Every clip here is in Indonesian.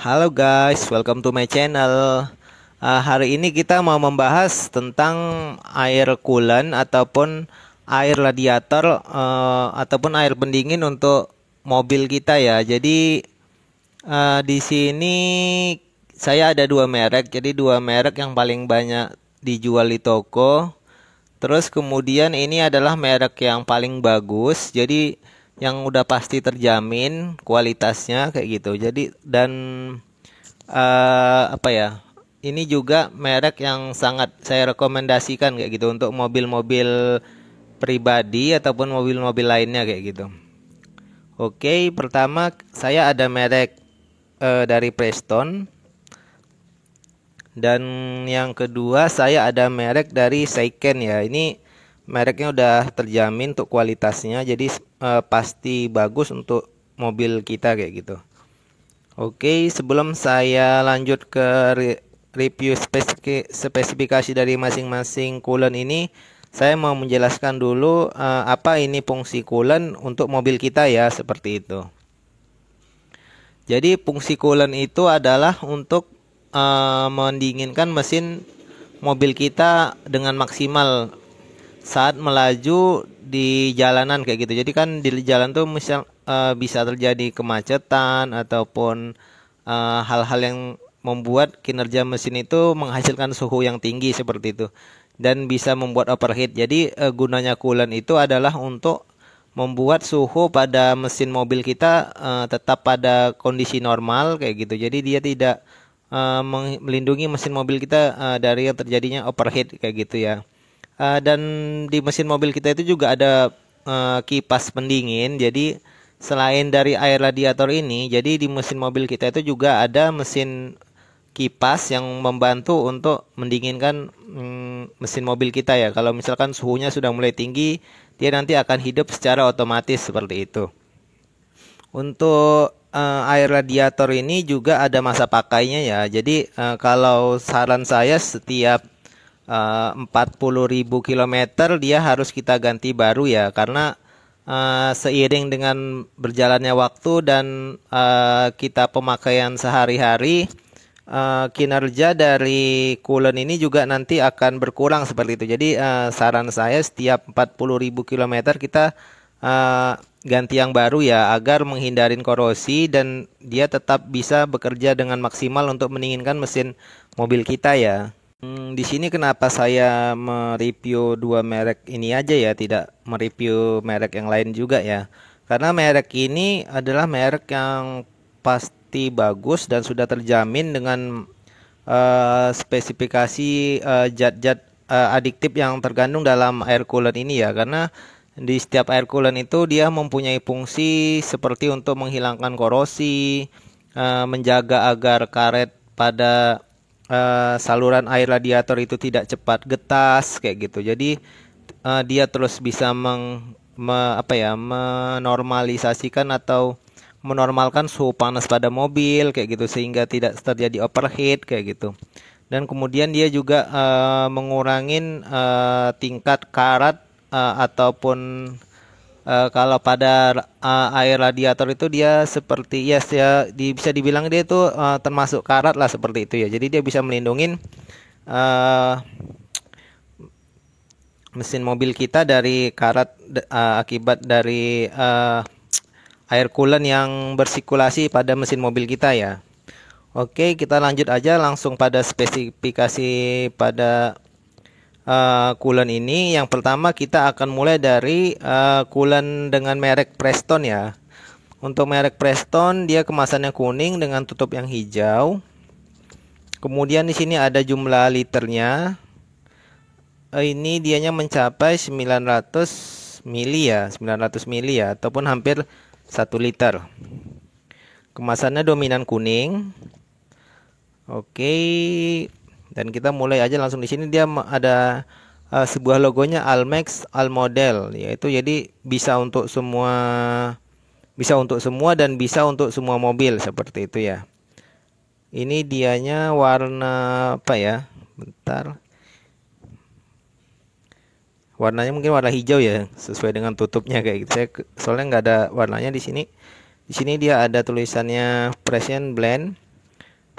Halo guys, welcome to my channel. Hari ini kita mau membahas tentang air coolant ataupun air radiator ataupun air pendingin untuk mobil kita ya. Jadi di sini saya ada dua merek. Jadi dua merek yang paling banyak dijual di toko. Terus kemudian ini adalah merek yang paling bagus. Jadi yang udah pasti terjamin kualitasnya kayak gitu. Jadi dan apa ya? Ini juga merek yang sangat saya rekomendasikan kayak gitu untuk mobil-mobil pribadi ataupun mobil-mobil lainnya kayak gitu. Oke, pertama saya ada merek dari Preston dan yang kedua saya ada merek dari Seiken ya. Ini mereknya udah terjamin untuk kualitasnya, jadi pasti bagus untuk mobil kita kayak gitu. Oke, sebelum saya lanjut ke review spesifikasi dari masing-masing coolant ini, saya mau menjelaskan dulu apa ini fungsi coolant untuk mobil kita ya, seperti itu. Jadi fungsi coolant itu adalah untuk mendinginkan mesin mobil kita dengan maksimal saat melaju di jalanan kayak gitu. Jadi kan di jalan tuh misal bisa terjadi kemacetan ataupun hal-hal yang membuat kinerja mesin itu menghasilkan suhu yang tinggi seperti itu dan bisa membuat overheat. Jadi gunanya coolant itu adalah untuk membuat suhu pada mesin mobil kita tetap pada kondisi normal kayak gitu. Jadi dia tidak melindungi mesin mobil kita dari yang terjadinya overheat kayak gitu ya. Dan di mesin mobil kita itu juga ada kipas pendingin. Jadi selain dari air radiator ini, jadi di mesin mobil kita itu juga ada mesin kipas yang membantu untuk mendinginkan mesin mobil kita ya. Kalau misalkan suhunya sudah mulai tinggi, dia nanti akan hidup secara otomatis seperti itu. Untuk air radiator ini juga ada masa pakainya ya. Jadi kalau saran saya setiap 40.000 kilometer dia harus kita ganti baru ya, karena seiring dengan berjalannya waktu dan kita pemakaian sehari-hari, kinerja dari coolant ini juga nanti akan berkurang seperti itu. Jadi saran saya setiap 40.000 kilometer kita ganti yang baru ya, agar menghindarin korosi dan dia tetap bisa bekerja dengan maksimal untuk mendinginkan mesin mobil kita ya. Di sini kenapa saya mereview dua merek ini aja ya, tidak mereview merek yang lain juga ya. Karena merek ini adalah merek yang pasti bagus dan sudah terjamin dengan spesifikasi zat-zat adiktif yang terkandung dalam air coolant ini ya. Karena di setiap air coolant itu dia mempunyai fungsi seperti untuk menghilangkan korosi, menjaga agar karet pada saluran air radiator itu tidak cepat getas kayak gitu. Jadi dia terus bisa menormalisasikan atau menormalkan suhu panas pada mobil kayak gitu sehingga tidak terjadi overheat kayak gitu. Dan kemudian dia juga mengurangin tingkat karat ataupun kalau pada air radiator itu dia seperti bisa dibilang dia itu termasuk karat lah seperti itu ya. Jadi dia bisa melindungi mesin mobil kita dari karat akibat dari air coolant yang bersirkulasi pada mesin mobil kita ya. Oke, kita lanjut aja langsung pada spesifikasi pada coolant ini. Yang pertama kita akan mulai dari coolant dengan merek Preston ya. Untuk merek Preston dia kemasannya kuning dengan tutup yang hijau. Kemudian di sini ada jumlah liternya. Ini dianya mencapai 900 mili ya, 900 mili ya, ataupun hampir 1 liter. Kemasannya dominan kuning. Oke. Dan kita mulai aja langsung. Di sini dia ada sebuah logonya Almex Almodel, yaitu jadi bisa untuk semua dan bisa untuk semua mobil seperti itu ya. Ini dianya warna apa ya? Bentar. Warnanya mungkin warna hijau ya, sesuai dengan tutupnya kayak gitu. Saya soalnya nggak ada warnanya di sini. Di sini dia ada tulisannya Present Blend.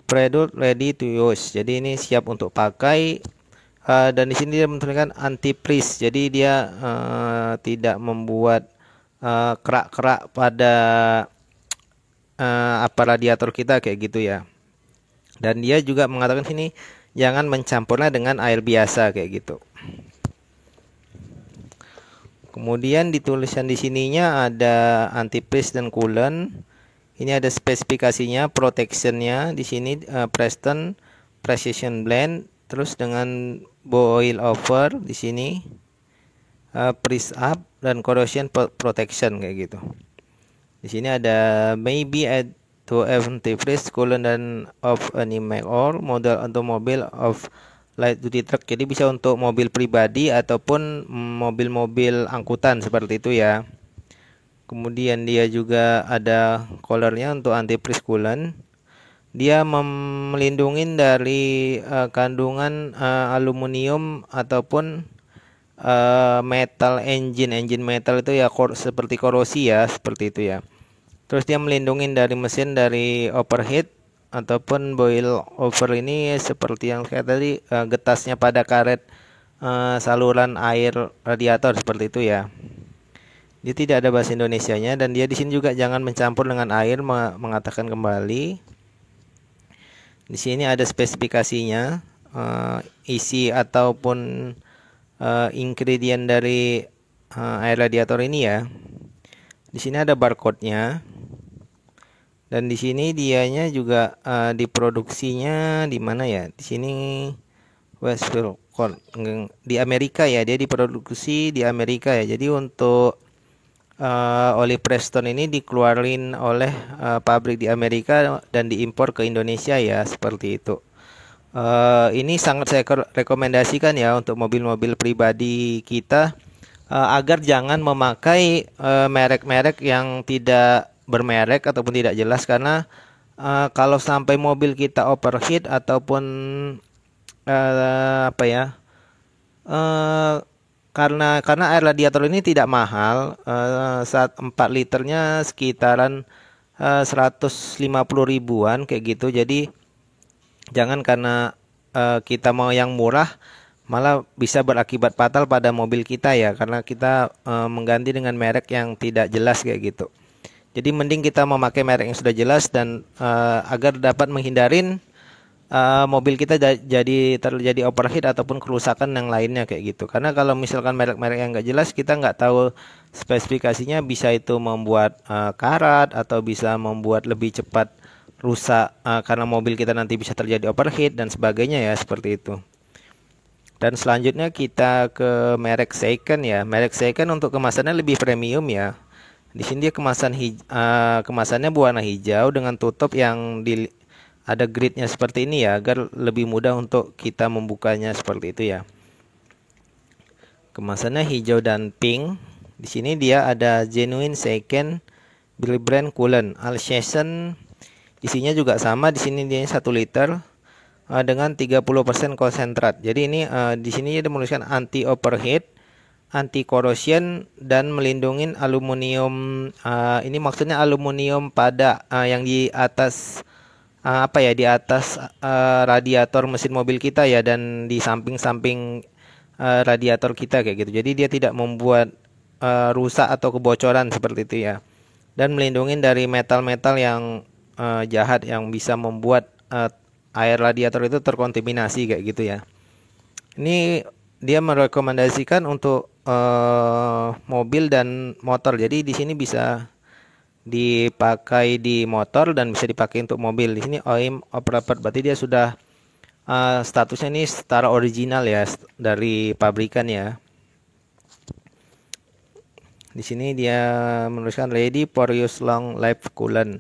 Product ready to use. Jadi ini siap untuk pakai. Dan di sini dia menuliskan anti freeze. Jadi dia tidak membuat kerak-kerak pada apa radiator kita kayak gitu ya. Dan dia juga mengatakan sini jangan mencampurnya dengan air biasa kayak gitu. Kemudian dituliskan di sininya ada anti freeze dan coolant. Ini ada spesifikasinya, protectionnya di sini Preston Precision Blend, terus dengan boil over di sini, freeze up dan corrosion protection kayak gitu. Di sini ada maybe add to anti-freeze coolant dan of any make or model automobile of light duty truck. Jadi bisa untuk mobil pribadi ataupun mobil-mobil angkutan seperti itu ya. Kemudian dia juga ada colornya untuk anti-freeze coolant. Dia melindungi dari kandungan aluminium ataupun metal engine metal itu ya seperti korosi ya, seperti itu ya. Terus dia melindungi dari mesin dari overheat ataupun boil over, ini seperti yang kayak tadi getasnya pada karet saluran air radiator seperti itu ya. Dia tidak ada bahasa Indonesianya, dan dia di sini juga jangan mencampur dengan air, mengatakan kembali. Di sini ada spesifikasinya, isi ataupun ingredient dari air radiator ini ya. Di sini ada barcode-nya. Dan di sini dianya juga diproduksinya di mana ya? Di sini Westfield di Amerika ya. Dia diproduksi di Amerika ya. Jadi untuk oli Preston ini dikeluarin oleh pabrik di Amerika dan diimpor ke Indonesia ya, seperti itu. Ini sangat saya rekomendasikan ya untuk mobil-mobil pribadi kita, agar jangan memakai merek-merek yang tidak bermerek ataupun tidak jelas, karena kalau sampai mobil kita overheat ataupun karena air radiator ini tidak mahal, saat 4 liternya sekitaran 150 ribuan kayak gitu. Jadi jangan karena kita mau yang murah malah bisa berakibat fatal pada mobil kita ya, karena kita mengganti dengan merek yang tidak jelas kayak gitu. Jadi mending kita memakai merek yang sudah jelas, dan agar dapat menghindarin mobil kita jadi terjadi overheat ataupun kerusakan yang lainnya kayak gitu. Karena kalau misalkan merek-merek yang nggak jelas, kita nggak tahu spesifikasinya, bisa itu membuat karat atau bisa membuat lebih cepat rusak karena mobil kita nanti bisa terjadi overheat dan sebagainya ya, seperti itu. Dan selanjutnya kita ke merek Second ya. Merek Second untuk kemasannya lebih premium ya. Di sini dia kemasannya berwarna hijau dengan tutup yang ada gridnya seperti ini ya, agar lebih mudah untuk kita membukanya seperti itu ya. Kemasannya hijau dan pink. Di sini dia ada genuine second brand coolant Alsatian. Isinya juga sama, di sini dia 1 liter dengan 30% konsentrat. Jadi ini di sini dia menuliskan anti overheat, anti corrosion, dan melindungi aluminium. Ini maksudnya aluminium pada yang di atas di atas radiator mesin mobil kita ya, dan di samping-samping radiator kita kayak gitu. Jadi dia tidak membuat rusak atau kebocoran seperti itu ya. Dan melindungi dari metal-metal yang jahat yang bisa membuat air radiator itu terkontaminasi kayak gitu ya. Ini dia merekomendasikan untuk mobil dan motor. Jadi di sini bisa dipakai di motor dan bisa dipakai untuk mobil. Di sini OEM operator, berarti dia sudah statusnya ini setara original ya dari pabrikan ya. Di sini dia menuliskan ready for use long life coolant.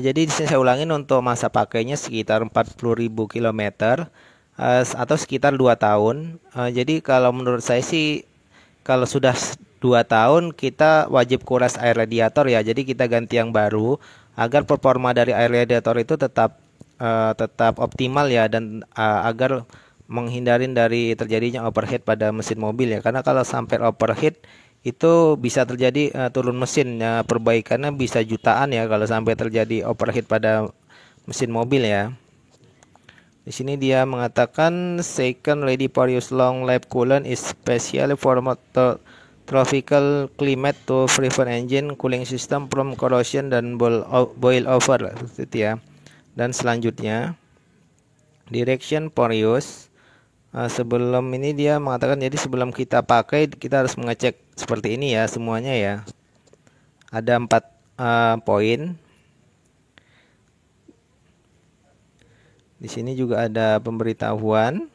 Jadi di sini saya ulangin, untuk masa pakainya sekitar 40.000 km atau sekitar 2 tahun. Jadi kalau menurut saya sih, kalau sudah 2 tahun kita wajib kuras air radiator ya. Jadi kita ganti yang baru agar performa dari air radiator itu tetap optimal ya, dan agar menghindarin dari terjadinya overheat pada mesin mobil ya. Karena kalau sampai overheat itu bisa terjadi turun mesin ya, perbaikannya bisa jutaan ya kalau sampai terjadi overheat pada mesin mobil ya. Di sini dia mengatakan second ready for use long life coolant is specially for tropical climate to prevent engine cooling system from corrosion dan boil over itu ya. Dan selanjutnya direction for use. Sebelum ini dia mengatakan, jadi sebelum kita pakai kita harus mengecek seperti ini ya semuanya ya. Ada 4 poin. Di sini juga ada pemberitahuan.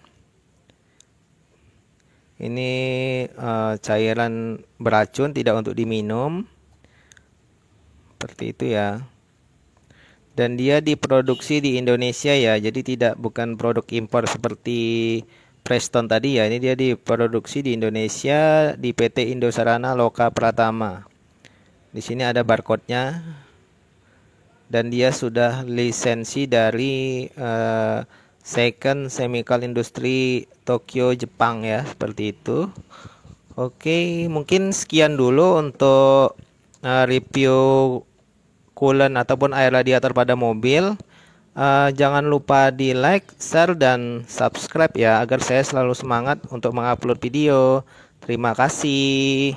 Ini cairan beracun, tidak untuk diminum. Seperti itu ya. Dan dia diproduksi di Indonesia ya. Jadi bukan produk impor seperti Preston tadi ya. Ini dia diproduksi di Indonesia di PT Indosarana Loka Pratama. Di sini ada barcode-nya. Dan dia sudah lisensi dari Second Chemical Industry Tokyo, Jepang ya, seperti itu. Oke, mungkin sekian dulu untuk review coolant ataupun air radiator pada mobil. Jangan lupa di like, share, dan subscribe ya, agar saya selalu semangat untuk mengupload video. Terima kasih.